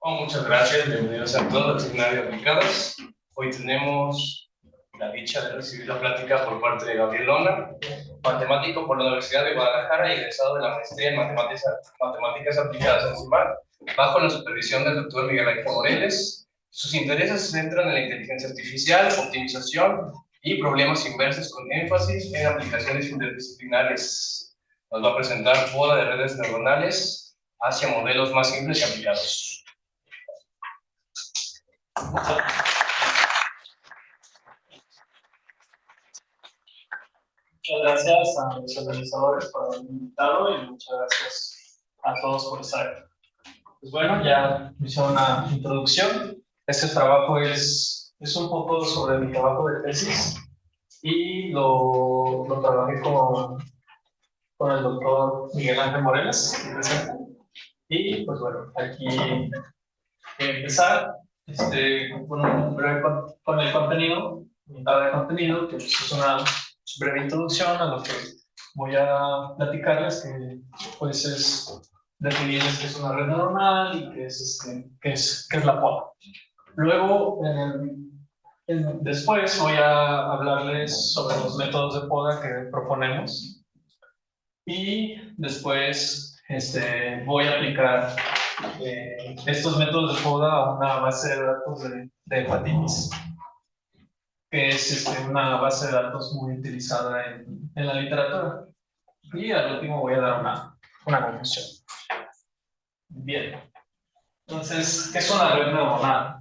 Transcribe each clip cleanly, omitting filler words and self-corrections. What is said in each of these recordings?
Muchas gracias, bienvenidos a todos al seminario de aplicadas. Hoy tenemos la dicha de recibir la plática por parte de Gabriel Lona, matemático por la Universidad de Guadalajara y egresado de la maestría en matemáticas aplicadas en CIMAR, bajo la supervisión del doctor Miguel Ángel Moreles. Sus intereses se centran en la inteligencia artificial, optimización y problemas inversos con énfasis en aplicaciones interdisciplinares. Nos va a presentar poda de redes neuronales hacia modelos más simples y aplicados. Muchas gracias a los organizadores por haberme invitado y muchas gracias a todos por estar aquí. Pues bueno, ya hice una introducción. Este trabajo es un poco sobre mi trabajo de tesis y lo trabajé con el doctor Miguel Ángel Moreles, aquí presente. Y pues bueno, aquí voy a empezar con un breve con el contenido, mitad de contenido, que pues es una breve introducción a lo que voy a platicarles, que pues es definirles qué es una red neuronal y qué es la poda. Luego, después voy a hablarles sobre los métodos de poda que proponemos y después voy a aplicar estos métodos de poda a una base de datos de hepatitis, que es una base de datos muy utilizada en la literatura. Y al último voy a dar una conclusión. Bien. Entonces, ¿qué es una red neuronal?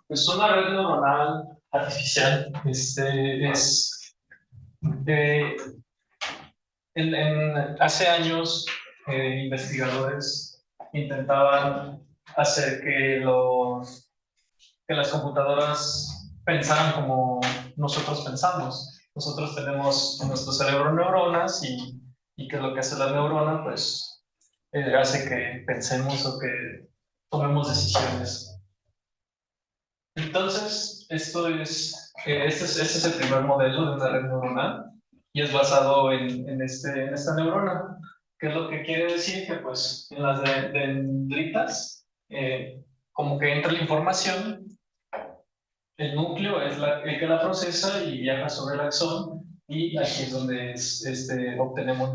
Pues una red neuronal artificial hace años investigadores intentaban hacer que las computadoras pensaran como nosotros pensamos. Nosotros tenemos en nuestro cerebro neuronas y que lo que hace la neurona, pues, hace que pensemos o que tomemos decisiones. Entonces, este es el primer modelo de una red neuronal y es basado en esta neurona, que es lo que quiere decir que, pues, en las dendritas, como que entra la información, el núcleo es el que la procesa y viaja sobre el axón, y aquí es donde obtenemos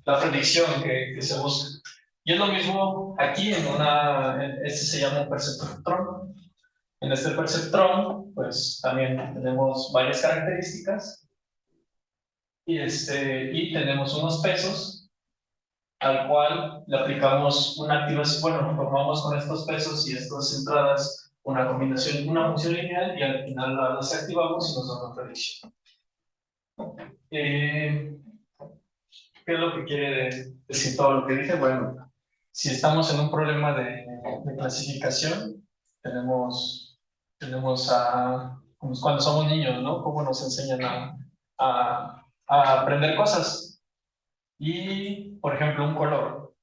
la predicción que se busca. Y es lo mismo aquí este se llama un perceptrón. En este perceptrón, pues también tenemos varias características y tenemos unos pesos al cual le aplicamos una activación, bueno, formamos con estos pesos y estas entradas una combinación, una función lineal y al final la desactivamos y nos da una predicción. ¿Qué es lo que quiere decir todo lo que dije? Bueno, si estamos en un problema de clasificación, tenemos como cuando somos niños, ¿no? Cómo nos enseñan a aprender cosas. Y, por ejemplo, un color.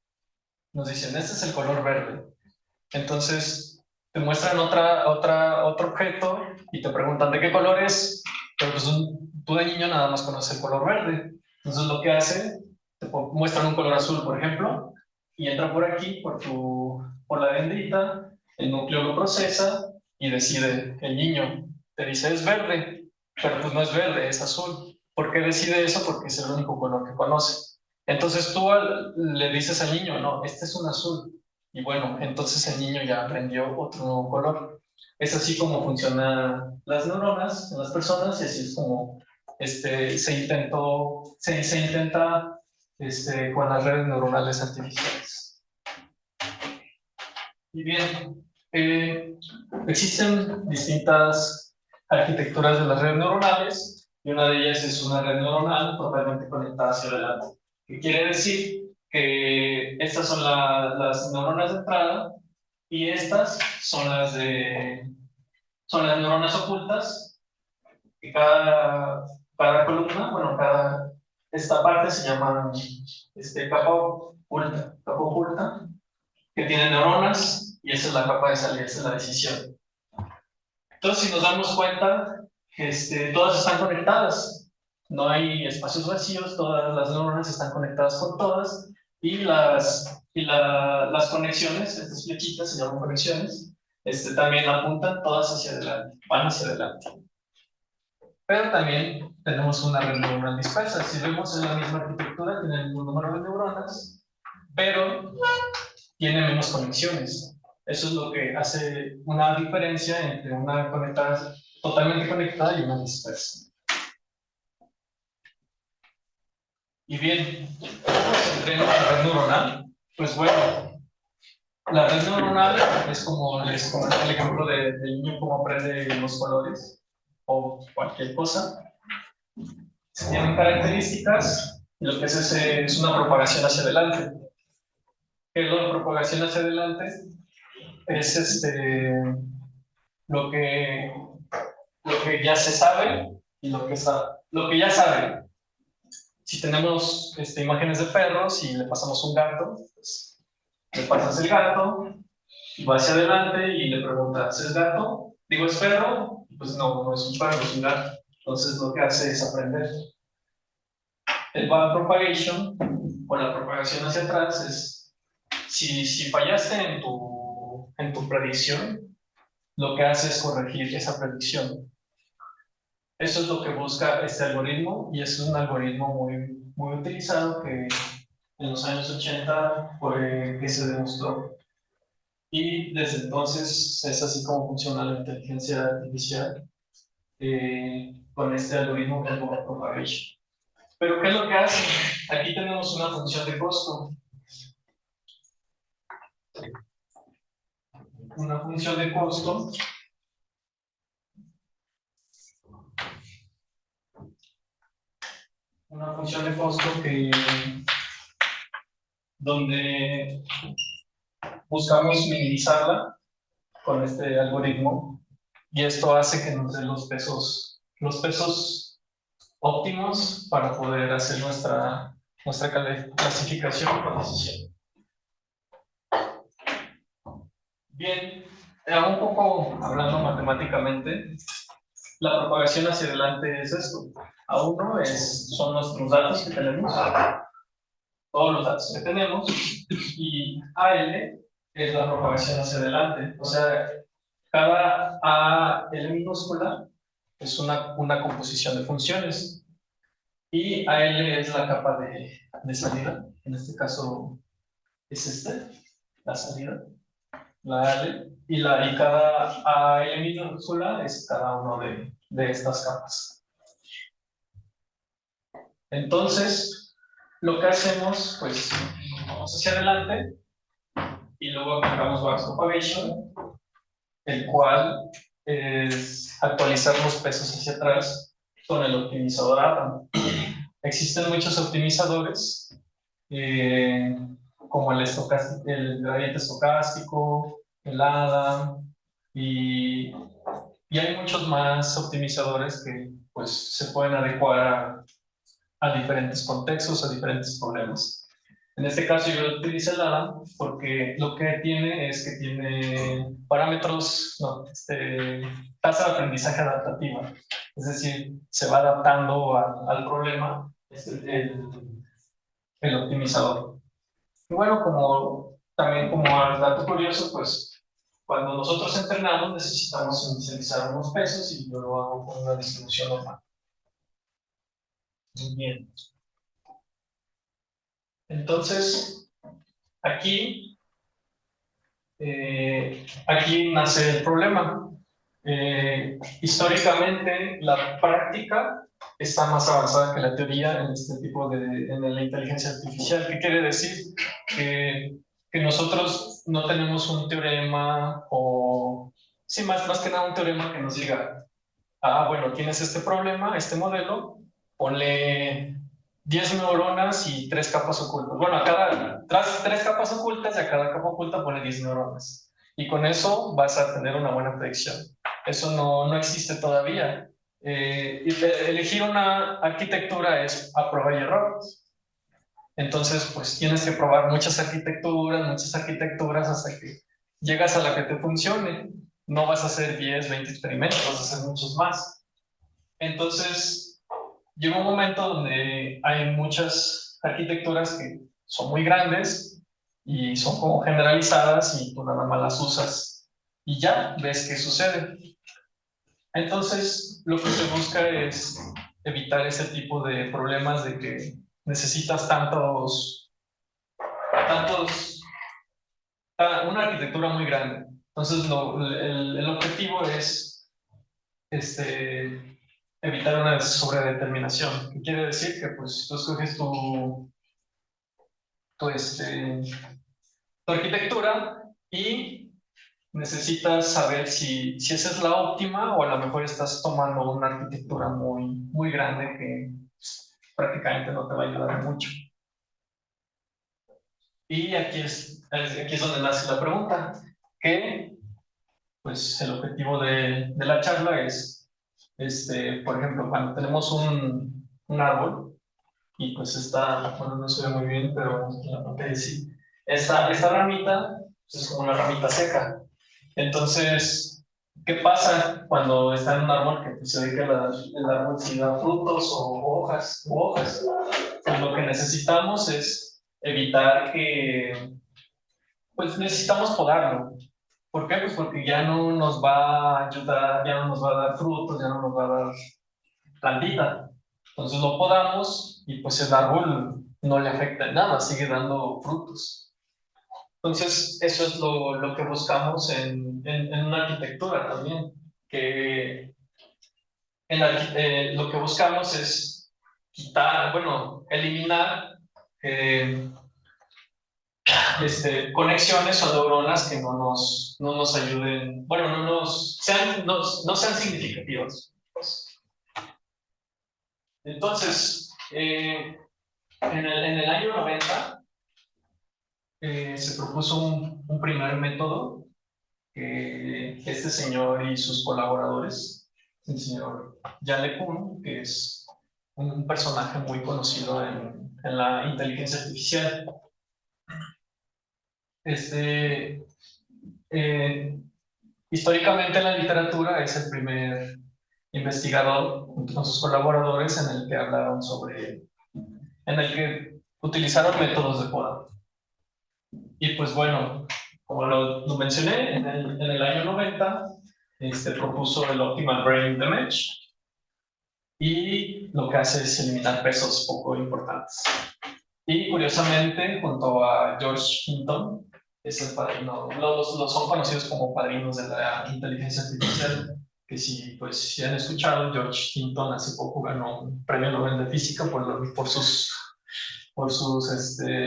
Nos dicen, este es el color verde. Entonces, te muestran otro objeto y te preguntan, ¿de qué color es? Pero pues tú de niño nada más conoces el color verde. Entonces, lo que hace, te muestran un color azul, por ejemplo, y entra por aquí, por la dendrita, el núcleo lo procesa y decide, el niño te dice, es verde, pero pues no es verde, es azul. ¿Por qué decide eso? Porque es el único color que conoce. Entonces tú le dices al niño, no, este es un azul. Y bueno, entonces el niño ya aprendió otro nuevo color. Es así como funcionan las neuronas en las personas y así es como se intenta con las redes neuronales artificiales. Y bien, existen distintas arquitecturas de las redes neuronales y una de ellas es una red neuronal totalmente conectada hacia adelante. ¿Qué quiere decir? Que estas son las neuronas de entrada y estas son son las neuronas ocultas. Y cada columna, bueno, esta parte se llama capa oculta, que tiene neuronas, y esa es la capa de salida, esa es la decisión. Entonces, si nos damos cuenta, todas están conectadas. No hay espacios vacíos, todas las neuronas están conectadas con todas, Las conexiones, estas flechitas se llaman conexiones, también apuntan todas hacia adelante, van hacia adelante. Pero también tenemos una red neuronal dispersa. Si vemos en la misma arquitectura, tiene el mismo número de neuronas, pero tiene menos conexiones. Eso es lo que hace una diferencia entre una conectada, totalmente conectada y una dispersa. Y bien, ¿cómo se entrena la red neuronal? Pues bueno, la red neuronal es como les comenté el ejemplo del niño cómo aprende los colores o cualquier cosa. Tienen características y lo que es una propagación hacia adelante. ¿Qué es la propagación hacia adelante? Es lo que, lo que ya se sabe y lo que ya sabe. Si tenemos imágenes de perros y le pasamos un gato, pues le pasas el gato, va hacia adelante y le preguntas, ¿es gato? Digo, ¿es perro? Pues no, no es un perro, es un gato. Entonces lo que hace es aprender. El backpropagation, o la propagación hacia atrás, es si fallaste en tu predicción, lo que hace es corregir esa predicción. Eso es lo que busca este algoritmo y es un algoritmo muy utilizado que en los años 80 fue que se demostró. Y desde entonces es así como funciona la inteligencia artificial con este algoritmo que es backpropagation. Pero ¿qué es lo que hace? Aquí tenemos una función de costo. Una función de costo que donde buscamos minimizarla con este algoritmo y esto hace que nos dé los pesos óptimos para poder hacer nuestra clasificación o decisión. Bien, un poco hablando matemáticamente, la propagación hacia adelante es esto. A1 son nuestros datos que tenemos, todos los datos que tenemos, y AL es la propagación hacia adelante. O sea, cada AL minúscula es una composición de funciones, y AL es la capa de salida. En este caso es la salida, la AL, y cada AL minúscula es cada uno de estas capas. Entonces, lo que hacemos, pues, vamos hacia adelante y luego aplicamos backpropagation, el cual es actualizar los pesos hacia atrás con el optimizador Adam. Existen muchos optimizadores, como el gradiente estocástico, el Adam, y hay muchos más optimizadores que pues, se pueden adecuar a diferentes contextos, a diferentes problemas. En este caso yo utilizo el Adam porque lo que tiene es que tiene parámetros, tasa de aprendizaje adaptativa. Es decir, se va adaptando al problema el optimizador. Y bueno, también como dato curioso, pues cuando nosotros entrenamos necesitamos inicializar unos pesos y yo lo hago con una distribución normal. Muy bien. Entonces, aquí nace el problema. Históricamente, la práctica está más avanzada que la teoría en este tipo en la inteligencia artificial. ¿Qué quiere decir? Que nosotros no tenemos un teorema sí, más que nada un teorema que nos diga, bueno, tienes este problema, este modelo, ponle 10 neuronas y 3 capas ocultas. Bueno, tras 3 capas ocultas y a cada capa oculta pone 10 neuronas. Y con eso vas a tener una buena predicción. Eso no existe todavía. Elegir una arquitectura es a prueba y error. Entonces, pues tienes que probar muchas arquitecturas hasta que llegas a la que te funcione. No vas a hacer 10, 20 experimentos, vas a hacer muchos más. Entonces, llega un momento donde hay muchas arquitecturas que son muy grandes y son como generalizadas y tú nada más las usas y ya ves qué sucede. Entonces, lo que se busca es evitar ese tipo de problemas de que necesitas una arquitectura muy grande. Entonces, el objetivo es evitar una sobredeterminación. ¿Qué quiere decir? Que pues tú escoges tu, este, tu arquitectura y necesitas saber si esa es la óptima o a lo mejor estás tomando una arquitectura muy grande que prácticamente no te va a ayudar mucho. Y aquí es donde nace la pregunta, que pues el objetivo de la charla es, por ejemplo, cuando tenemos un árbol y pues bueno, no se ve muy bien, pero en la pantalla sí, esta ramita pues, es como una ramita seca. Entonces, ¿qué pasa cuando está en un árbol que pues, se ve que el árbol sí da frutos o hojas? Pues lo que necesitamos es evitar pues necesitamos podarlo. ¿Por qué? Pues porque ya no nos va a ayudar, ya no nos va a dar frutos, ya no nos va a dar plantita. Entonces lo podamos y pues el árbol no le afecta en nada, sigue dando frutos. Entonces eso es lo que buscamos en una arquitectura también, que lo que buscamos es eliminar eh, conexiones o neuronas que no nos ayuden, bueno, no sean significativas. Entonces, en el año 90 se propuso un primer método que este señor y sus colaboradores, el señor Jan LeCun, que es un personaje muy conocido en la inteligencia artificial. Eh, Históricamente en la literatura es el primer investigador junto con sus colaboradores en el que utilizaron métodos de poda. Y pues bueno, como lo mencioné, en el año 90 propuso el Optimal Brain Image y lo que hace es eliminar pesos poco importantes. Y curiosamente, junto a George Hinton, es el padrino, los son conocidos como padrinos de la inteligencia artificial, que si han escuchado, George Hinton hace poco ganó un premio Nobel de Física por sus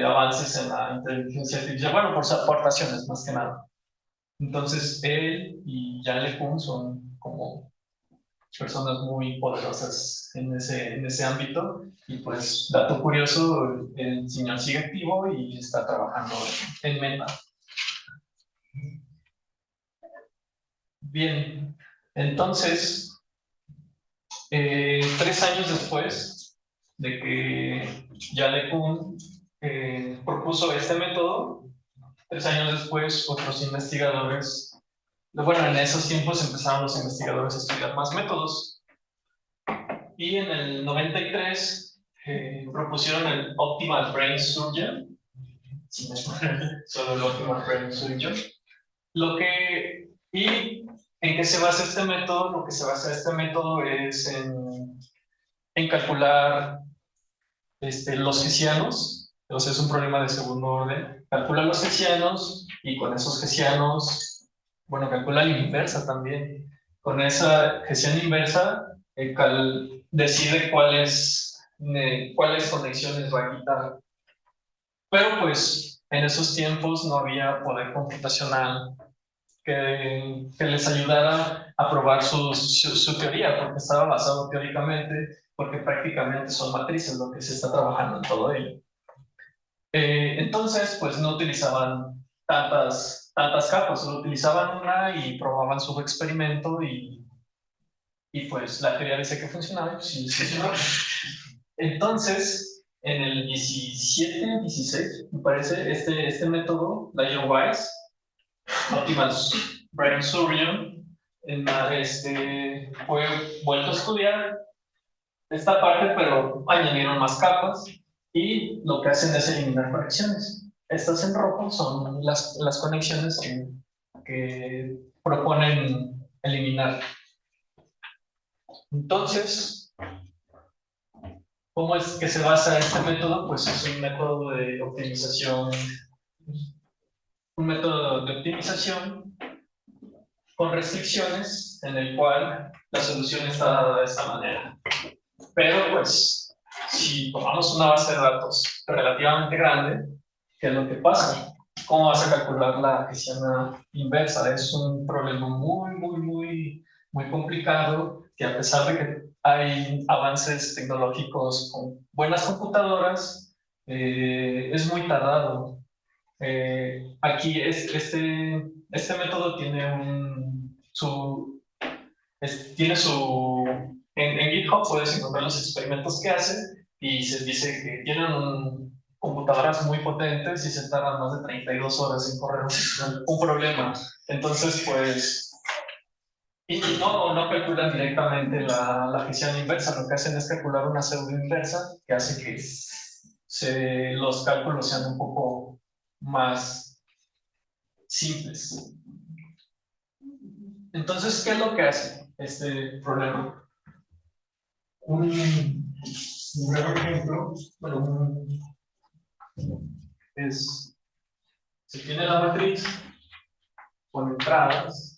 avances en la inteligencia artificial, bueno, por sus aportaciones más que nada. Entonces, él y Jan LeCun son como personas muy poderosas en ese ámbito. Y pues, dato curioso, el señor sigue activo y está trabajando en Meta. Bien, entonces, 3 años después de que Jan LeCun propuso este método, 3 años después otros investigadores, bueno, en esos tiempos empezaron los investigadores a estudiar más métodos y en el 93 propusieron el Optimal Brain Surgeon, solo el Optimal Brain Surgeon, y en qué se basa este método. Lo que se basa este método es en calcular los hessianos. Entonces es un problema de segundo orden. Calcula los hessianos y con esos hessianos, bueno, calcula la inversa también. Con esa hessiana inversa, decide cuáles conexiones va a quitar. Pero pues en esos tiempos no había poder computacional que les ayudara a probar su teoría, porque estaba basado teóricamente, porque prácticamente son matrices lo que se está trabajando en todo ello. Entonces, pues no utilizaban tantas capas, solo utilizaban una y probaban su experimento y pues la teoría decía que funcionaba y pues sí funcionaba. Entonces, en el 17, 16, me parece, este método, Layer Wise, Optimal Brain Surgeon, fue vuelto a estudiar esta parte, pero añadieron más capas y lo que hacen es eliminar conexiones. Estas en rojo son las conexiones que proponen eliminar. Entonces, ¿cómo es que se basa este método? Pues es un método de optimización, con restricciones en el cual la solución está dada de esta manera. Pero pues, si tomamos una base de datos relativamente grande, ¿qué es lo que pasa? ¿Cómo vas a calcular la gestión inversa? Es un problema muy complicado, que a pesar de que hay avances tecnológicos con buenas computadoras, es muy tardado. Aquí este método tiene en GitHub puedes encontrar los experimentos que hace y se dice que tienen computadoras muy potentes y se tardan más de 32 horas en correr un problema. Entonces, pues, y no calculan directamente la gestión inversa, lo que hacen es calcular una pseudo inversa que hace que los cálculos sean un poco más simples. Entonces, ¿qué es lo que hace este problema? Un breve ejemplo, bueno, se tiene la matriz con entradas.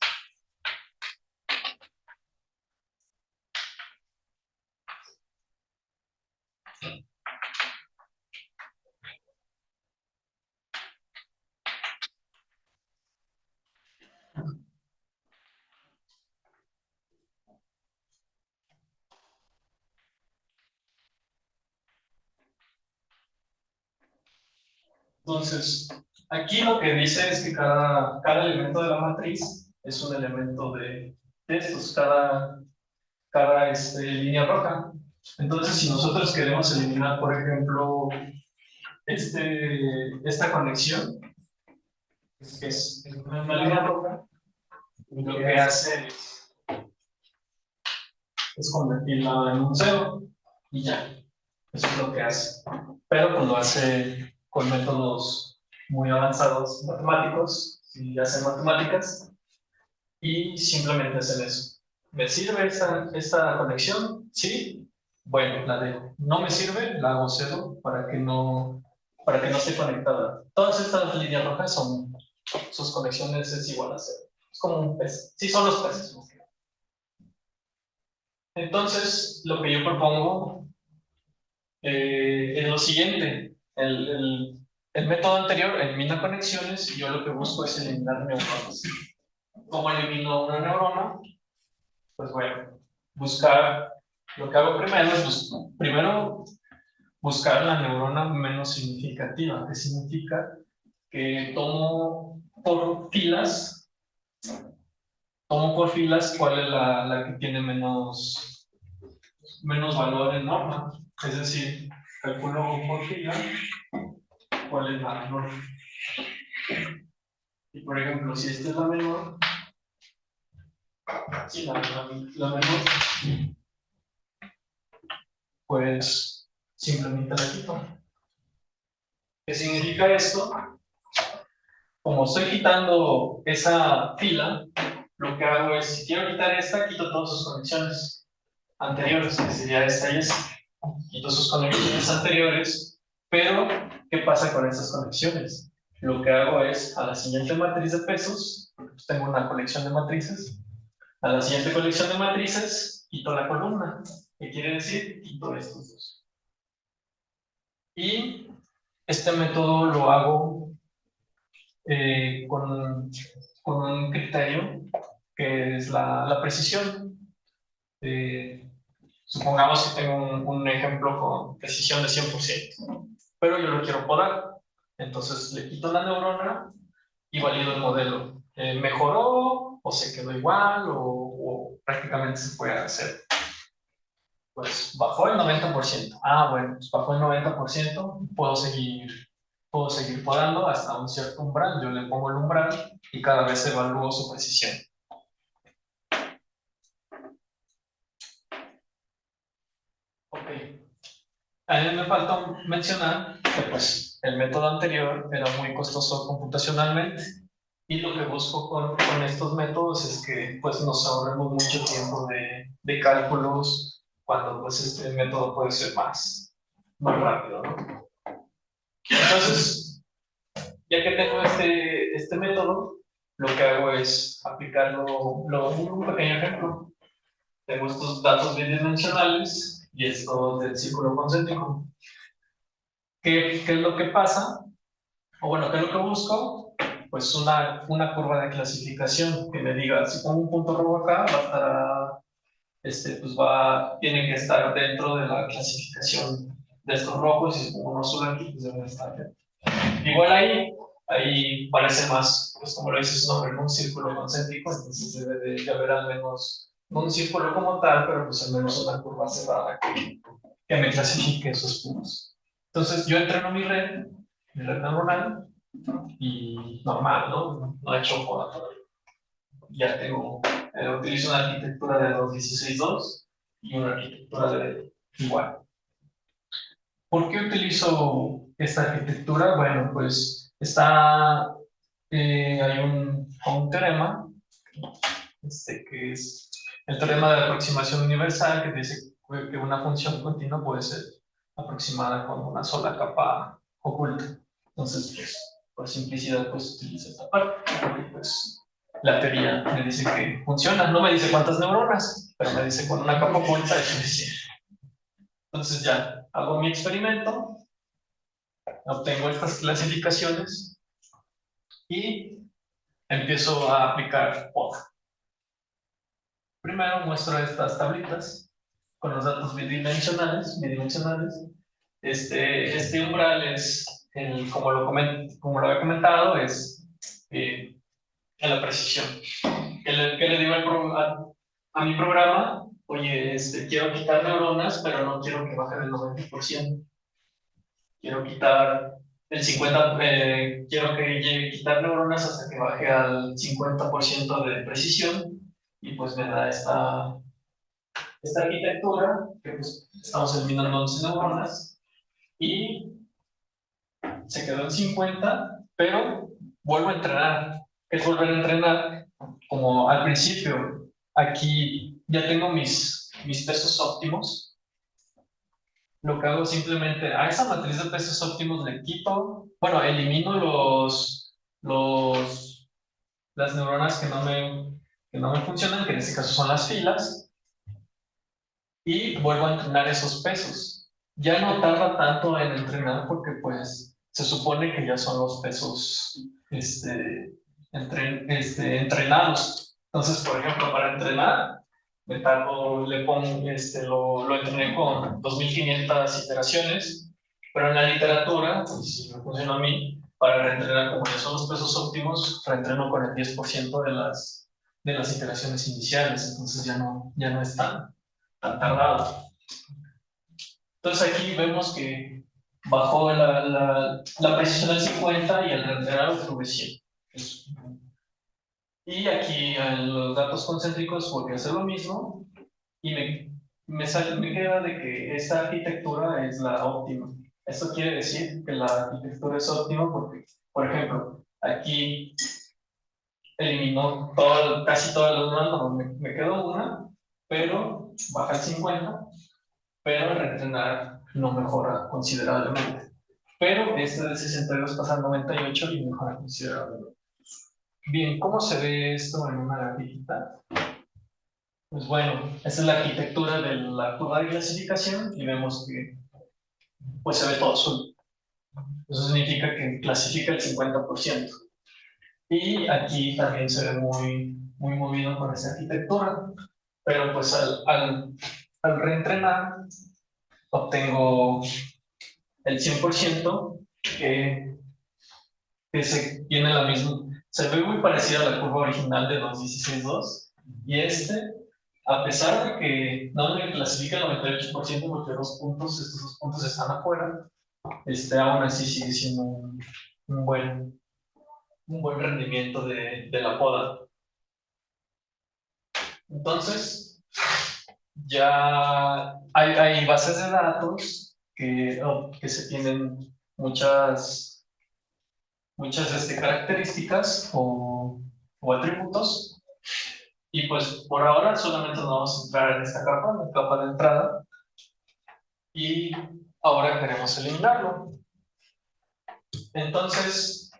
Entonces, aquí lo que dice es que cada elemento de la matriz es un elemento de estos, cada línea roja. Entonces, si nosotros queremos eliminar, por ejemplo, esta conexión, que es una línea roja, lo que hace es convertirla en un cero y ya. Eso es lo que hace. Pero pues lo hace con métodos muy avanzados matemáticos, si hacen matemáticas, y simplemente hacen eso. ¿Me sirve esta conexión? Sí. Bueno, la dejo. ¿No me sirve? La hago cero para que no esté conectada. Todas estas líneas rojas sus conexiones es igual a cero. Es como un pez. Sí, son los peces. Entonces, lo que yo propongo es lo siguiente. El método anterior elimina conexiones y yo lo que busco es eliminar neuronas. ¿Cómo elimino una neurona? Pues bueno, lo que hago primero es primero buscar la neurona menos significativa, que significa que tomo por filas cuál es la que tiene menos valor en norma. Es decir, calculo por fila cuál es la menor. Y por ejemplo, si esta es la menor, sí, la menor, pues simplemente la quito. ¿Qué significa esto? Como estoy quitando esa fila, lo que hago es, si quiero quitar esta, quito todas sus conexiones anteriores, que sería esta y esta. Quito sus conexiones anteriores, pero ¿qué pasa con esas conexiones? Lo que hago es, a la siguiente matriz de pesos, pues tengo una colección de matrices, a la siguiente colección de matrices, quito la columna. ¿Qué quiere decir? Quito estos dos. Y este método lo hago con un criterio que es la precisión. Supongamos que tengo un ejemplo con precisión de 100%, pero yo lo quiero podar. Entonces le quito la neurona y valido el modelo. ¿Mejoró o se quedó igual o prácticamente se puede hacer? Pues bajó el 90%. Ah, bueno, pues bajó el 90%, puedo seguir podando hasta un cierto umbral. Yo le pongo el umbral y cada vez evalúo su precisión. Ok. A mí me faltó mencionar que pues el método anterior era muy costoso computacionalmente y lo que busco con estos métodos es que pues nos ahorremos mucho tiempo de cálculos cuando pues este método puede ser más rápido, ¿no? Entonces, ya que tengo este método, lo que hago es aplicarlo, un pequeño ejemplo. Tengo estos datos bidimensionales y esto del círculo concéntrico. ¿Qué es lo que pasa? O bueno, ¿qué es lo que busco? Pues una curva de clasificación que me diga, si pongo un punto rojo acá, va a estar, pues tiene que estar dentro de la clasificación de estos rojos, y si pongo uno solo aquí, pues debe estar dentro. Igual ahí parece más, pues como lo dice su nombre, ¿no? Un círculo concéntrico, entonces debe de haber al menos, no un círculo como tal, pero pues al menos una curva cerrada que me clasifique esos puntos. Entonces yo entreno mi red neuronal, y normal, ¿no? No he hecho poda todavía. Ya tengo, utilizo una arquitectura de 2.16.2 y una arquitectura de igual. ¿Por qué utilizo esta arquitectura? Bueno, pues hay un teorema, que es el teorema de la aproximación universal, que dice que una función continua puede ser aproximada con una sola capa oculta. Entonces, pues, por simplicidad, pues utilizo esta parte, porque pues la teoría me dice que funciona, no me dice cuántas neuronas, pero me dice con una capa oculta es suficiente. Entonces ya hago mi experimento, obtengo estas clasificaciones y empiezo a aplicar poda. Primero muestro estas tablitas con los datos bidimensionales. Este umbral es, como lo había comentado, es en la precisión. ¿Qué le digo a mi programa? Oye, quiero quitar neuronas, pero no quiero que bajen el 90%. Quiero quitar quiero que llegue a quitar neuronas hasta que baje al 50% de precisión, y pues me da esta arquitectura, que pues estamos eliminando 11 neuronas, y se quedó en 50, pero vuelvo a entrenar. ¿Qué es volver a entrenar? Como al principio, aquí ya tengo mis pesos óptimos. Lo que hago simplemente a esa matriz de pesos óptimos le quito, bueno, elimino las neuronas que no me funcionan, que en este caso son las filas, y vuelvo a entrenar esos pesos. Ya no tarda tanto en entrenar porque pues se supone que ya son los pesos entrenados. Entonces, por ejemplo, para entrenar, lo entrené con 2.500 iteraciones, pero en la literatura, pues, si me funciona a mí, para reentrenar, como ya son los pesos óptimos, reentreno con el 10% de las iteraciones iniciales, entonces ya no es tan tardado. Entonces aquí vemos que bajó la precisión al 50 y el reentrenado obtuve 100. Y aquí en los datos concéntricos volví a hacer lo mismo, y me queda de que esta arquitectura es la óptima. Esto quiere decir que la arquitectura es óptima porque, por ejemplo, aquí eliminó casi todas las neuronas, me quedó una, pero baja el 50, pero el reentrenar no mejora considerablemente. Pero este de 62 pasa al 98 y mejora considerablemente. Bien, ¿cómo se ve esto en una gráfica? Pues bueno, esta es la arquitectura de la curva de clasificación y vemos que pues se ve todo azul. Eso significa que clasifica el 50%. Y aquí también se ve muy movido con esta arquitectura, pero pues al reentrenar obtengo el 100%, que tiene la misma, se ve muy parecida a la curva original de 2.16.2, y a pesar de que no me clasifica el 98% porque estos dos puntos están afuera, aún así sigue siendo un buen, un buen rendimiento de la poda. Entonces, ya hay bases de datos que se tienen muchas características o atributos. Y pues por ahora solamente nos vamos a entrar en esta capa, la capa de entrada. Y ahora queremos eliminarlo. Entonces,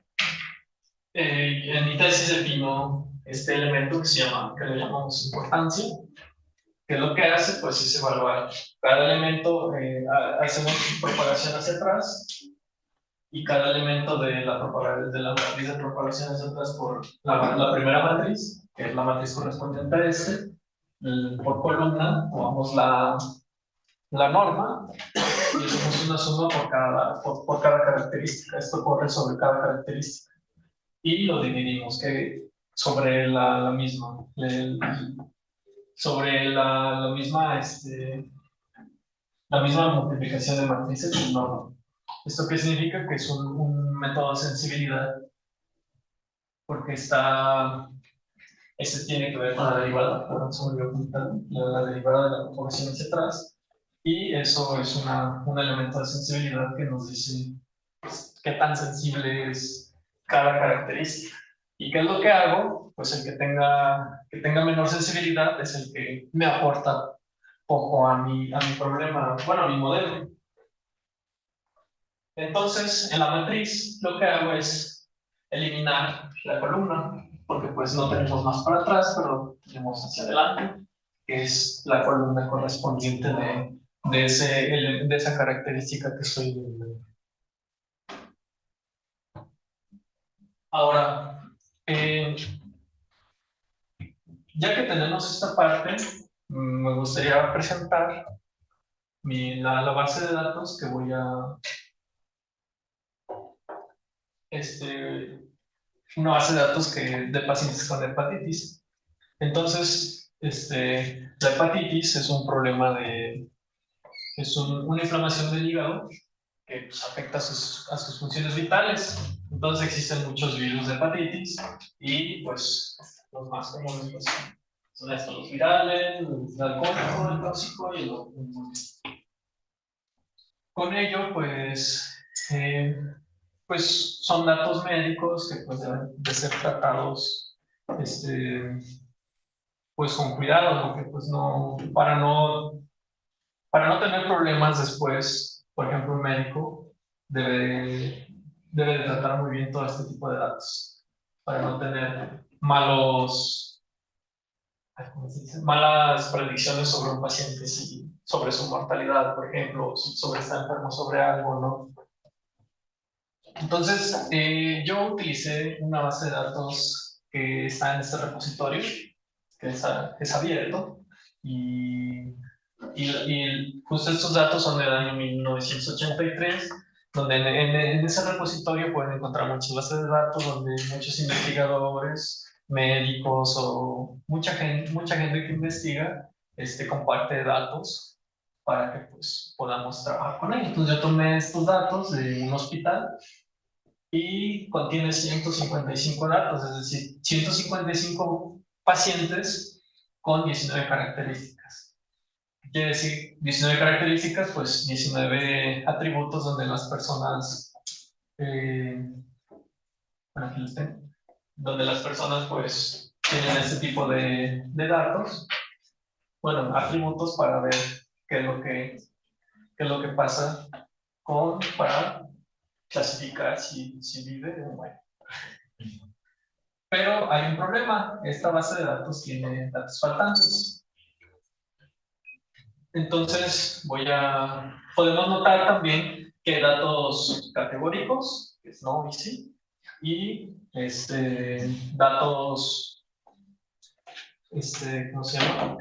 en mi tesis defino este elemento que le llamamos importancia, que lo que hace pues es evaluar cada elemento, hacemos propagación hacia atrás, y cada elemento de la matriz de propagación hacia atrás por la primera matriz, que es la matriz correspondiente a este, por columna tomamos la norma y hacemos una suma por cada característica. Esto corre sobre cada característica y lo dividimos sobre la misma, sobre la misma multiplicación de matrices. No. ¿Esto qué significa? Que es un método de sensibilidad, porque este tiene que ver con la derivada, la derivada de la propagación hacia atrás, y eso es un elemento de sensibilidad que nos dice qué tan sensible es cada característica. ¿Y qué es lo que hago? Pues el que tenga menor sensibilidad es el que me aporta poco a mi problema, bueno, a mi modelo. Entonces, en la matriz, lo que hago es eliminar la columna, porque pues no tenemos más para atrás, pero tenemos hacia adelante, que es la columna correspondiente de esa característica que estoy eliminando. Ahora, ya que tenemos esta parte, me gustaría presentar la base de datos que voy a... una base de datos de pacientes con hepatitis. Entonces, la hepatitis es un problema una inflamación del hígado que pues, afecta a sus funciones vitales. Entonces existen muchos virus de hepatitis y pues los más comunes pues, son estos, los virales, el alcohólico, el tóxico y el autoinmune. Con ello, pues son datos médicos que pues deben de ser tratados pues con cuidado, porque pues no, para no tener problemas después, por ejemplo, un médico debe de tratar muy bien todo este tipo de datos, para no tener ¿cómo se dice? Malas predicciones sobre un paciente, sobre su mortalidad, por ejemplo, sobre estar enfermo sobre algo, ¿no? Entonces, yo utilicé una base de datos que está en este repositorio, que es abierto, y justo estos datos son del año 1983, donde en ese repositorio pueden encontrar muchas bases de datos, donde muchos investigadores, médicos o mucha gente que investiga comparte datos para que pues, podamos trabajar con ellos. Entonces yo tomé estos datos de un hospital y contiene 155 datos, es decir, 155 pacientes con 19 características. ¿Qué quiere decir 19 características? Pues 19 atributos donde las personas, bueno, aquí los tengo, donde las personas pues tienen este tipo de datos, bueno, atributos para ver qué es lo que pasa para clasificar si vive o muere. Pero hay un problema, esta base de datos tiene datos faltantes. Entonces podemos notar también que datos categóricos, que es no y sí, y datos, ¿cómo se llama?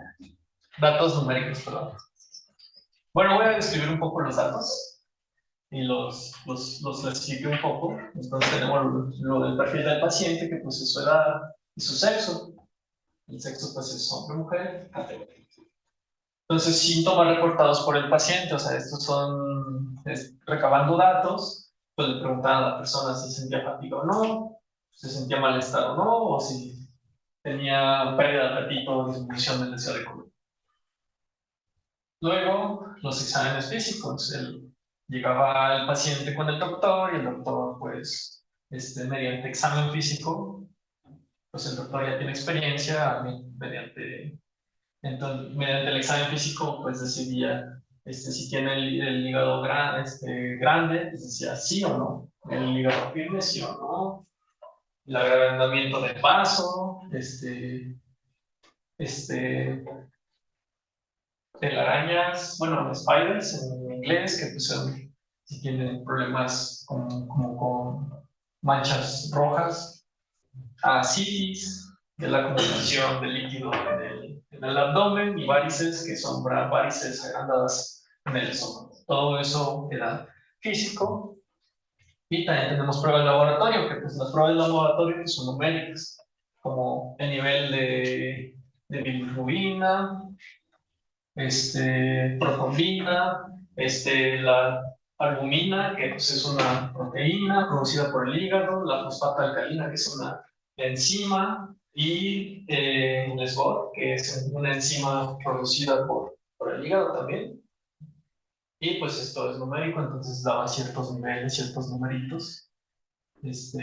Datos numéricos, perdón. Bueno, voy a describir un poco los datos y los clasifique un poco. Entonces tenemos lo del perfil del paciente, que pues es su edad y su sexo. El sexo pues es hombre o mujer, categoría. Entonces, síntomas reportados por el paciente, o sea, estos son recabando datos, pues le preguntaban a la persona si sentía fatiga o no, si sentía malestar o no, o si tenía pérdida de apetito o disminución del deseo de comer. Luego, los exámenes físicos, llegaba el paciente con el doctor y el doctor, pues, mediante examen físico, pues el doctor ya tiene experiencia, mediante el examen físico, pues decidía si tiene el hígado grande, pues decía sí o no, el hígado firme, sí o no, el agrandamiento del vaso, este, telarañas, bueno, spiders en inglés, que pues son, si tienen problemas como con manchas rojas, ascitis, de la acumulación de líquido en el abdomen, y varices, que son varices agrandadas en el estómago. Todo eso era físico. Y también tenemos pruebas de laboratorio, que pues las pruebas de laboratorio pues, son numéricas, como el nivel de bilirrubina, protombina, la albumina, que pues, es una proteína producida por el hígado, la fosfata alcalina, que es una enzima, y el SGOT, que es una enzima producida por el hígado también. Y pues esto es numérico, entonces daba ciertos niveles, ciertos numeritos, pues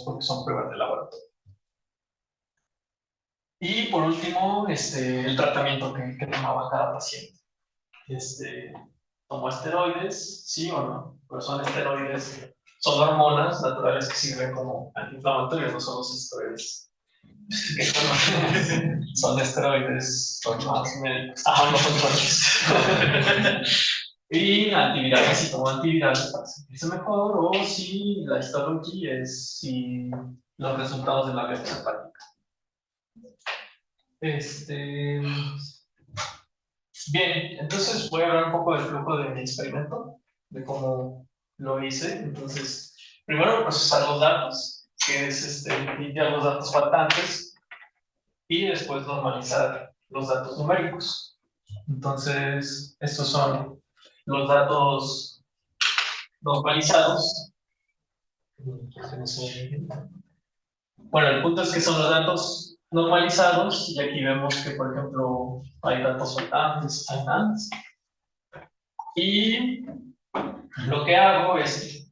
porque son pruebas de laboratorio. Y por último, el tratamiento que tomaba cada paciente. Tomó esteroides, sí o no, pero son esteroides, son hormonas naturales que sirven como antiinflamatorios, no son los esteroides que conocemos. Son esteroides, son más médicos, no son tóxicos. Y antivirales, si tomo antivirales para sentirse mejor, o si la histología es si los resultados de la biopsia hepática. Bien, entonces voy a hablar un poco del flujo de mi experimento, de cómo lo hice. Entonces, primero procesar los datos, que es limpiar los datos faltantes, y después normalizar los datos numéricos. Entonces, estos son los datos normalizados. Bueno, el punto es que son los datos normalizados, y aquí vemos que, por ejemplo, hay datos faltantes, hay nulls. Y lo que hago es,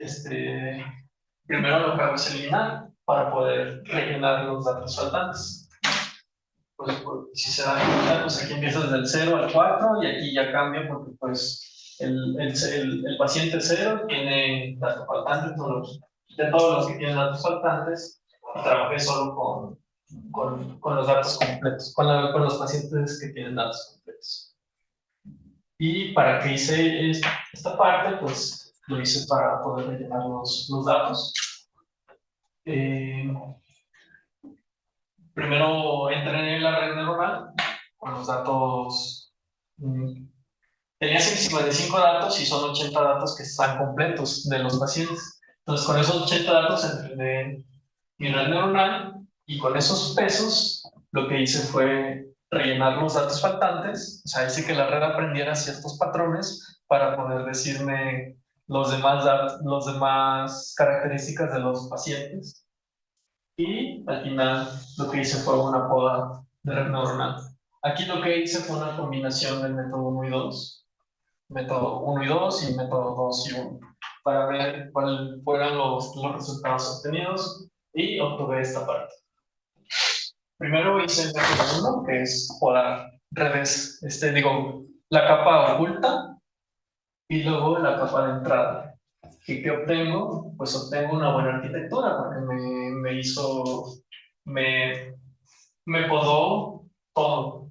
primero lo que hago es eliminar para poder rellenar los datos faltantes. Pues, si se dan cuenta, pues aquí empieza desde el 0 al 4, y aquí ya cambia porque pues el paciente 0 tiene datos faltantes, de todos los que tienen datos faltantes, y trabajé solo con los datos completos, con los pacientes que tienen datos completos. Y para que hice esta parte, pues lo hice para poder rellenar los datos. Primero entrené la red neuronal con los datos. Tenía 55 datos y son 80 datos que están completos de los pacientes. Entonces, con esos 80 datos entrené mi red neuronal, y con esos pesos lo que hice fue rellenar los datos faltantes. O sea, hice que la red aprendiera ciertos patrones para poder decirme los demás características de los pacientes. Y al final lo que hice fue una poda de red neuronal. Aquí lo que hice fue una combinación del método 1 y 2, método 1 y 2 y método 2 y 1, para ver cuáles fueran los resultados obtenidos, y obtuve esta parte. Primero hice el método 1, que es podar redes, la capa oculta, y luego la capa de entrada. ¿Y qué obtengo? Pues obtengo una buena arquitectura, porque me, me podó todo.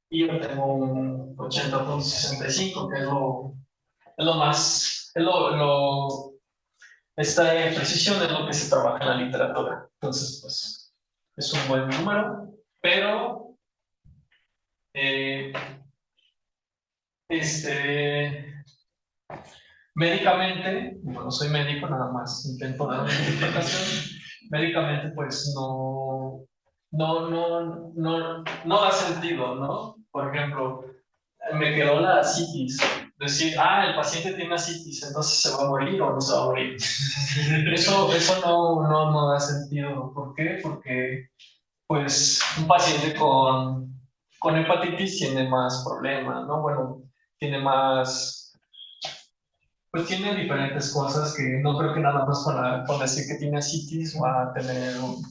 Y obtengo un 80.65, que es lo más, esta precisión es lo que se trabaja en la literatura. Entonces, pues, es un buen número, pero eh, médicamente, no soy médico, nada más intento dar una interpretación. Médicamente, pues no da sentido, ¿no? Por ejemplo, me quedó la asitis. Decir, el paciente tiene asitis, entonces se va a morir o no se va a morir. Eso no da sentido. ¿Por qué? Porque, pues, un paciente con hepatitis tiene más problemas, ¿no? Bueno, tiene más pues tiene diferentes cosas que no creo que nada más con decir que tiene ascitis va a tener un...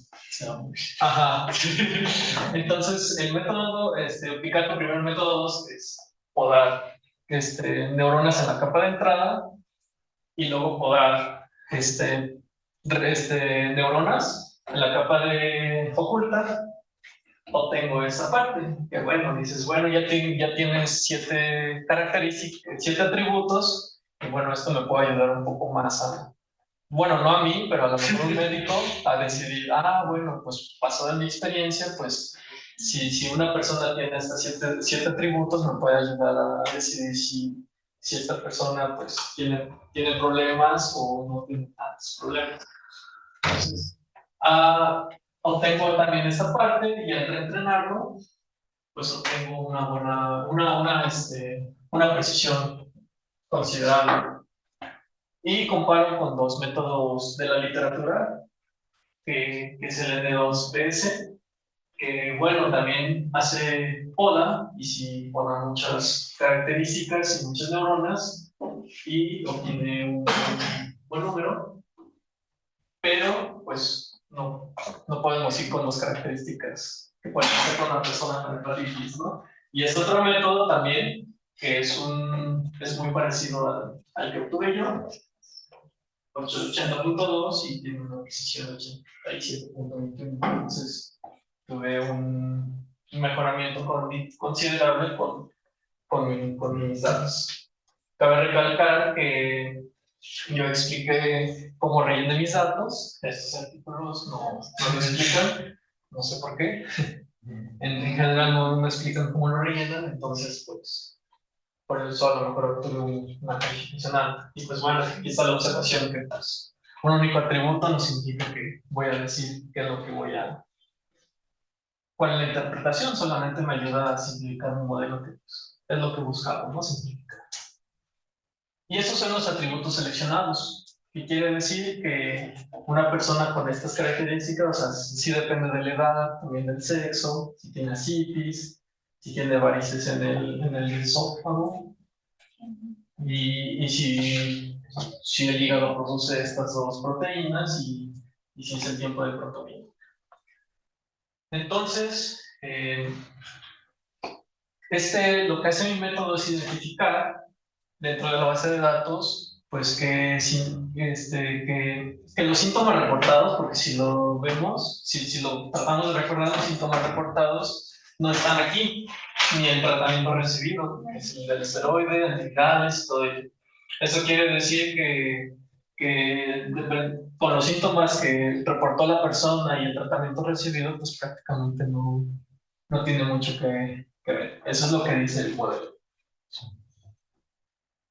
Ajá. Entonces, el método, Picato, el primer método es podar neuronas en la capa de entrada y luego podar neuronas en la capa de oculta. Obtengo esa parte, que bueno, dices, bueno, ya tienes 7 características, 7 atributos, y bueno, esto me puede ayudar un poco más a, bueno, no a mí, pero a lo mejor un médico, a decidir, bueno, pues basado en mi experiencia, pues si una persona tiene estos 7 atributos, me puede ayudar a decidir si esta persona pues tiene problemas o no tiene tantos problemas. Entonces, obtengo también esta parte y al reentrenarlo, pues obtengo una precisión considerable. Y comparo con 2 métodos de la literatura, que es el N2PS, que bueno, también hace poda y sí poda muchas características y muchas neuronas y obtiene un buen número, pero pues no podemos ir con las características que pueden hacer con una persona con hepatitis, ¿no? Y es otro método también que es muy parecido al que obtuve yo, 80.2 y tiene una precisión de 87.21. Entonces tuve un mejoramiento considerable con mis datos. Cabe recalcar que yo expliqué cómo rellené mis datos. Estos artículos no lo explican, no sé por qué. En general no me explican cómo lo rellenan, entonces pues por eso a lo mejor tuve una calificación alta. Y pues bueno, aquí está la observación que pues un único atributo no significa que voy a decir qué es lo que cuál es la interpretación, solamente me ayuda a simplificar un modelo que pues, es lo que buscamos, ¿no? Simplificar. Y esos son los atributos seleccionados, que quiere decir que una persona con estas características, o sea, sí depende de la edad, también del sexo, si tiene ascitis, si tiene varices en el esófago, y si el hígado produce estas 2 proteínas y si es el tiempo de protomía. Entonces, lo que hace mi método es identificar dentro de la base de datos, pues que los síntomas reportados, porque si lo vemos, si lo tratamos de recordar, los síntomas reportados no están aquí, ni el tratamiento recibido, es el del esteroide, antivirales, todo ello. Eso quiere decir que con los síntomas que reportó la persona y el tratamiento recibido, pues prácticamente no tiene mucho que ver. Eso es lo que dice el modelo.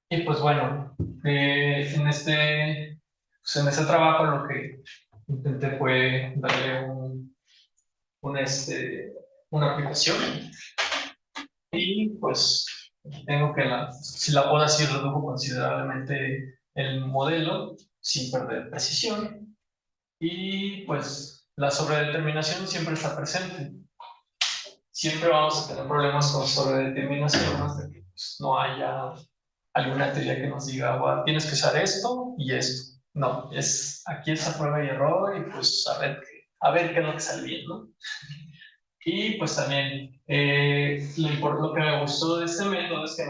Y pues bueno, en este trabajo lo que intenté fue darle una aplicación y pues tengo que si la puedo así redujo considerablemente el modelo sin perder precisión y pues la sobredeterminación siempre está presente. Siempre vamos a tener problemas con sobredeterminación hasta que pues, no haya alguna teoría que nos diga, bueno, tienes que usar esto y esto. No, aquí es a prueba y error y pues a ver qué es lo que sale bien, ¿no? Y pues también lo que me gustó de este método es que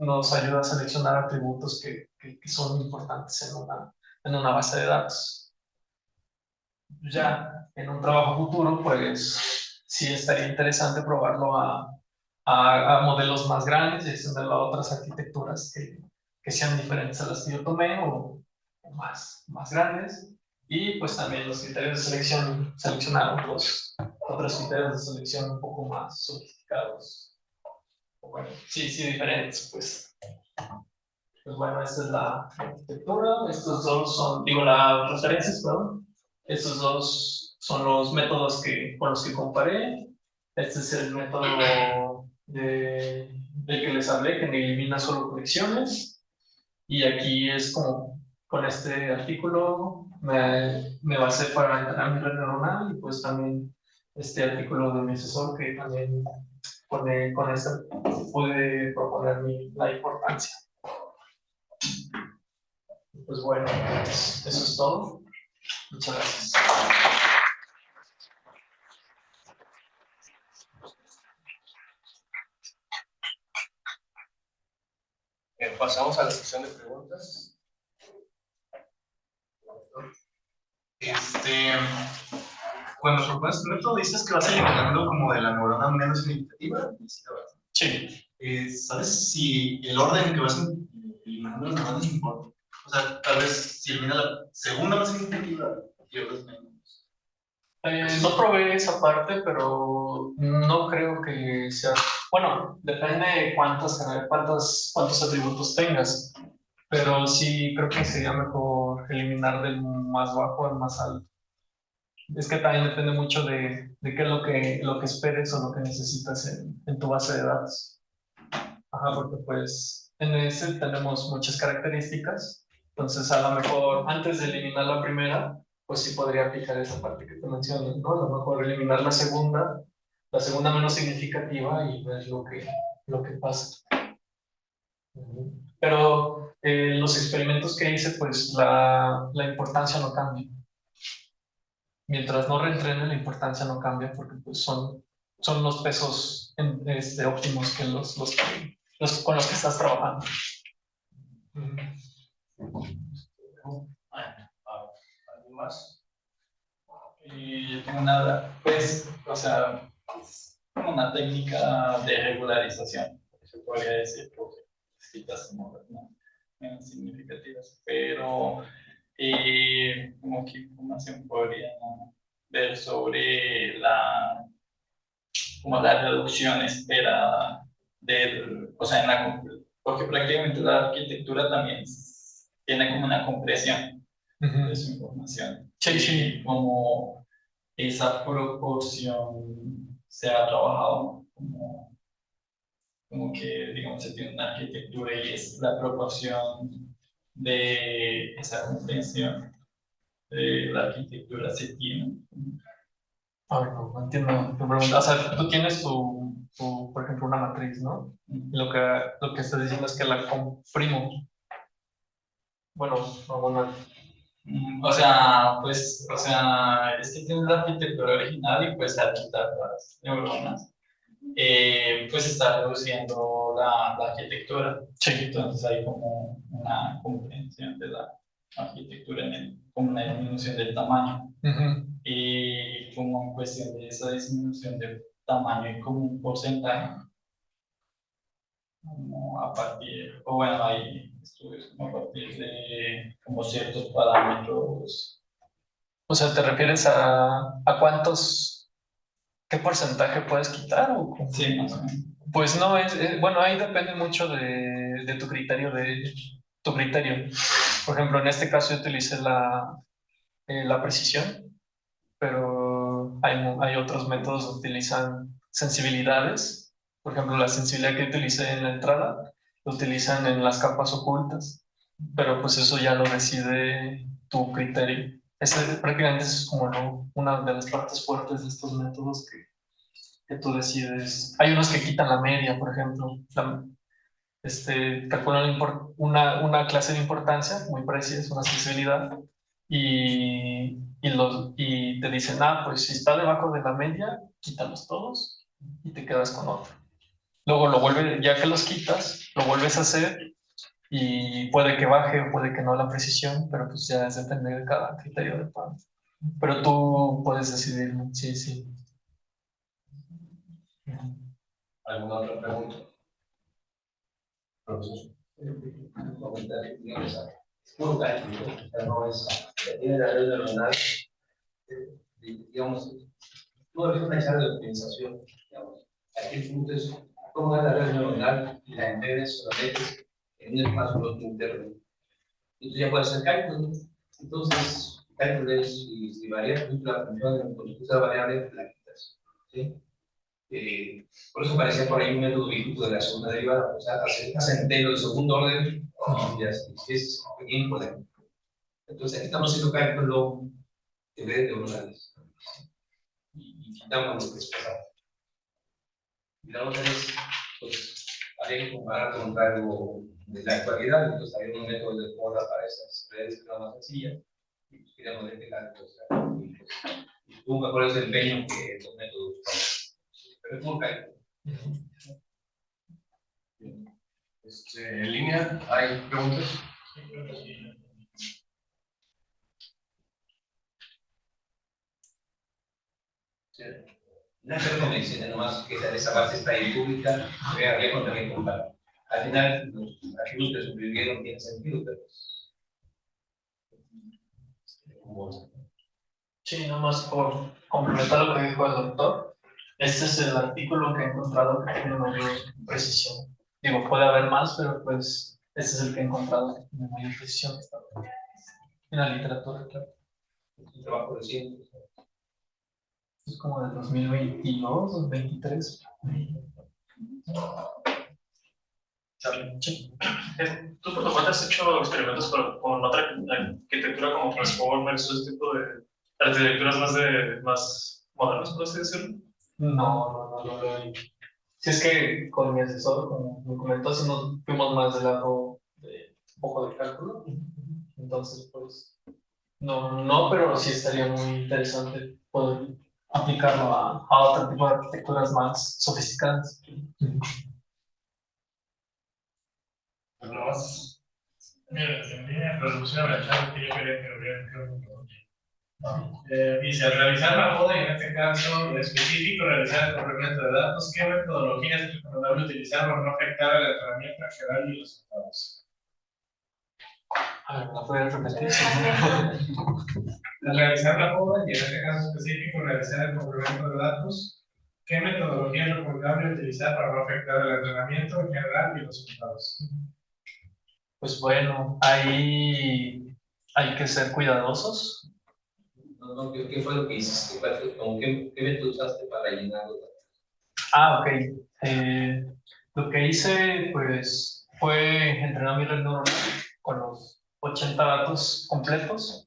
nos ayuda a seleccionar atributos que son importantes en una base de datos. Ya en un trabajo futuro, pues sí estaría interesante probarlo a modelos más grandes y extenderlo a otras arquitecturas que sean diferentes a las que yo tomé o más grandes. Y pues también los criterios de selección, seleccionar otros criterios de selección un poco más sofisticados. Bueno, sí, diferentes, pues. Pues bueno, esta es la arquitectura. Estos dos son, las referencias, perdón. Estos dos son los métodos con los que comparé. Este es el método del que les hablé, que me elimina solo conexiones. Y aquí es como, con este artículo me basé para entrenar mi red neuronal y pues también este artículo de mi asesor que también con este pude proponer la importancia. pues bueno, pues, eso es todo. Muchas gracias. Pasamos a la sección de preguntas. Cuando propones tu método, dices que vas eliminando como de la neurona menos significativa. Sí. ¿Sabes si el orden en que vas eliminando las neuronas importa? O sea, tal vez si elimina la segunda más significativa y otras menos. No probé esa parte, pero no creo que sea. Bueno, depende de cuántos atributos tengas. Pero sí creo que sería mejor eliminar del más bajo al más alto. Es que también depende mucho de qué es lo que esperes o lo que necesitas en tu base de datos. Ajá, porque pues en ese tenemos muchas características. Entonces, a lo mejor antes de eliminar la primera, pues sí podría aplicar esa parte que te mencionas, ¿no? A lo mejor eliminar la segunda menos significativa y ver lo que pasa. Pero los experimentos que hice, pues la importancia no cambia. Mientras no reentrene, la importancia no cambia porque pues, son los pesos óptimos que con los que estás trabajando. ¿Alguien más? Y yo tengo una duda, pues, o sea, es como una técnica de regularización, se podría decir, porque citas como ¿no? menos significativas, pero como que información podría ver sobre como la reducción esperada o sea, porque prácticamente la arquitectura también tiene como una compresión de su información. Sí, sí. Como esa proporción se ha trabajado como que, digamos, se tiene una arquitectura y es la proporción de esa comprensión de la arquitectura se tiene. A ver, no entiendo tu pregunta. O sea, tú tienes por ejemplo, una matriz, ¿no? Lo que estás diciendo es que la comprimo. Bueno, no. O sea, pues, o sea, es que tiene la arquitectura original y pues al quitar las neuronas, pues está reduciendo la arquitectura. Sí. Entonces hay como una comprensión de la arquitectura, como una disminución del tamaño. Y como en cuestión de esa disminución del tamaño y como un porcentaje, como a partir, o bueno, hay estudios como a partir de como ciertos parámetros. O sea, ¿te refieres a qué porcentaje puedes quitar? ¿O cómo? Sí, más o menos. Pues no, bueno, ahí depende mucho de tu criterio, Por ejemplo, en este caso yo utilicé la precisión, pero hay otros métodos que utilizan sensibilidades. Por ejemplo, la sensibilidad que utilicé en la entrada, lo utilizan en las capas ocultas, pero pues eso ya lo decide tu criterio. Prácticamente es como una de las partes fuertes de estos métodos que tú decides. Hay unos que quitan la media, por ejemplo. Calculan una clase de importancia muy precisa, una sensibilidad, y te dicen, pues si está debajo de la media, quítalos todos y te quedas con otro. Luego ya que los quitas, lo vuelves a hacer y puede que baje o puede que no la precisión, pero pues ya depende de cada criterio de pago. Pero tú puedes decidir, sí, sí. ¿Alguna otra pregunta? Profesor. Un comentario, digamos, es puro cálculo, no es, tiene la red neuronal, digamos, no es una charla de optimización, digamos, aquí el punto es cómo es la red neuronal y la embedes o la metes en un espacio interno. Entonces ya puede ser cálculo, entonces cálculo es si varía la función con esa variable, la quitas, ¿sí? Por eso parecía por ahí un método viejo de la segunda derivada, o sea, hace entero de segundo orden y así, si es pequeño, podemos. Entonces, aquí estamos haciendo cálculo de redes neuronales y quitamos lo que es pesado. Y la otra es, pues, había que comparar contra algo de la actualidad, entonces había un método de poda para esas redes que era más sencilla, y pues queríamos verificar, pues, y tuvo mejor desempeño que esos métodos, pero es muy caro. En línea, ¿hay preguntas? No es como dicen, nomás que esa base está ahí pública, había con también comprar. Al final, los archivos que sobrevivieron tienen sentido, pero como Sí, nomás por complementar lo que dijo el doctor, este es el artículo que he encontrado que tiene mayor precisión. Digo, puede haber más, pero pues este es el que he encontrado que tiene mayor precisión en la literatura, claro. un trabajo reciente. Es como del 2022, 2023. Sí. ¿Tú por tu cuenta has hecho experimentos con otra arquitectura como Transformers, ese tipo de arquitecturas más modernas, por así decirlo? No lo he hecho. Si es que con mi asesor, como me comentó, si nos fuimos más del lado de un poco de cálculo. Entonces, pues, no, pero sí estaría muy interesante poder aplicarlo a otro tipo de arquitecturas más sofisticadas. ¿Alguna más? Mira, en línea de producción, la charla que yo quería que dice, al realizar la poda, y en este caso específico, realizar el complemento de datos, ¿qué metodologías es recomendable utilizar para no afectar al entrenamiento general y los resultados? A ver, ¿la puedes repetir? Al realizar la poda, y en este caso específico, realizar el complemento de datos, ¿qué metodología es recomendable utilizar para no afectar al entrenamiento en general y los resultados? Pues bueno, ahí hay que ser cuidadosos. No, ¿qué fue lo que hiciste? ¿Qué método usaste para llenar los datos? Ah, ok. Lo que hice, pues, fue entrenar mi red neuronal con los 80 datos completos.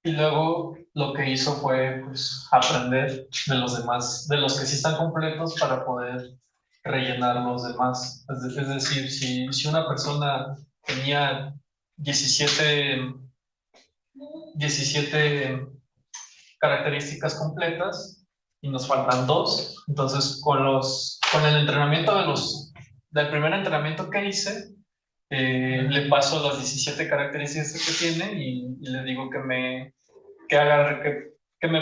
Y luego lo que hizo fue, pues, aprender de los demás, de los que sí están completos para poder rellenar los demás. Es decir, si una persona tenía 17 características completas y nos faltan dos. Entonces, con el entrenamiento del primer entrenamiento que hice, le paso las 17 características que tiene y le digo que me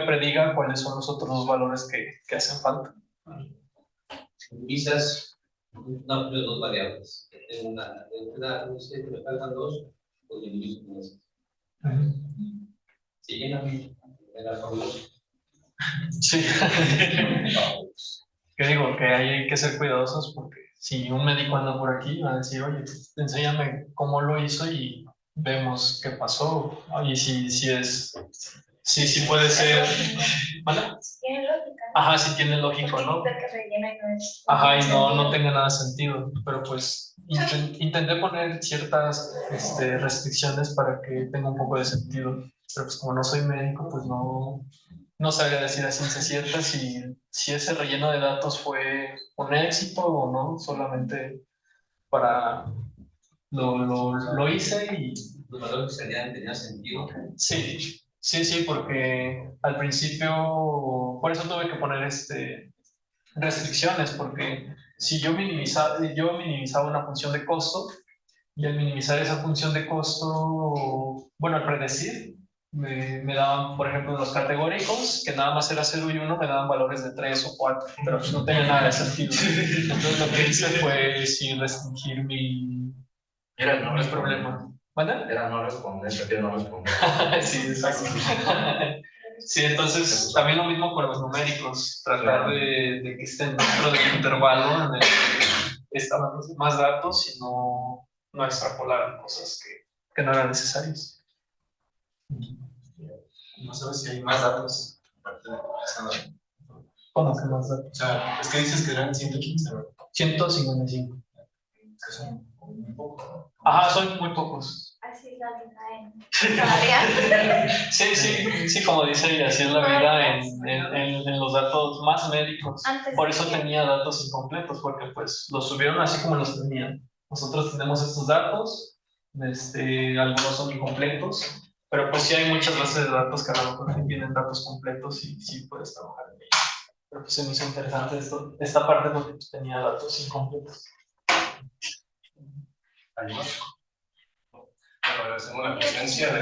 prediga cuáles son los otros dos valores que hacen falta. Utilizas dos variables. Tengo una sé que me faltan dos, pues diviso con esas. Si llenan, era fabuloso. Sí. Que digo que hay que ser cuidadosos porque si un médico anda por aquí va a decir, oye, pues, enséñame cómo lo hizo y vemos qué pasó. Y sí puede ser. ¿Vale? Tiene lógica. Ajá, sí tiene lógico, ¿no? Que rellena y no es. Ajá, y no tenga nada de sentido. Pero pues intenté poner ciertas restricciones para que tenga un poco de sentido. Pero pues como no soy médico, pues no sabría decir a ciencia cierta si ese relleno de datos fue un éxito o no, solamente para lo hice y Los valores que salían tenían sentido. sí, porque al principio, por eso tuve que poner restricciones, porque si yo minimizaba una función de costo, y al minimizar esa función de costo, bueno, al predecir, me daban, por ejemplo, los categóricos, que nada más era 0 y 1, me daban valores de 3 o 4, pero pues no tenía nada de sentido. Entonces lo que hice fue sí restringir mi problema. ¿Vale? Era no responder, prefiero no responder. Sí, exacto. Sí, entonces también lo mismo con los numéricos, tratar de que estén dentro del intervalo en el que estaban los demás datos y no extrapolar cosas que no eran necesarias. No sabes si hay más datos. ¿Cómo que más datos? O sea, es que dices que eran 115, ¿no? 155. Que son muy pocos, ¿no? Ajá, son muy pocos. Así la vida en Sí, como dice ella, así es la vida en los datos más médicos. Antes Por eso de- tenía datos incompletos, porque pues los subieron así como los tenían. Nosotros tenemos estos datos, algunos son incompletos, pero pues sí hay muchas bases de datos que a lo mejor sí tienen datos completos y sí puedes trabajar en ellos. Pero pues se me hizo interesante esta parte porque pues, tenía datos incompletos. ¿Alguien más? Bueno, agradecemos la presencia de... y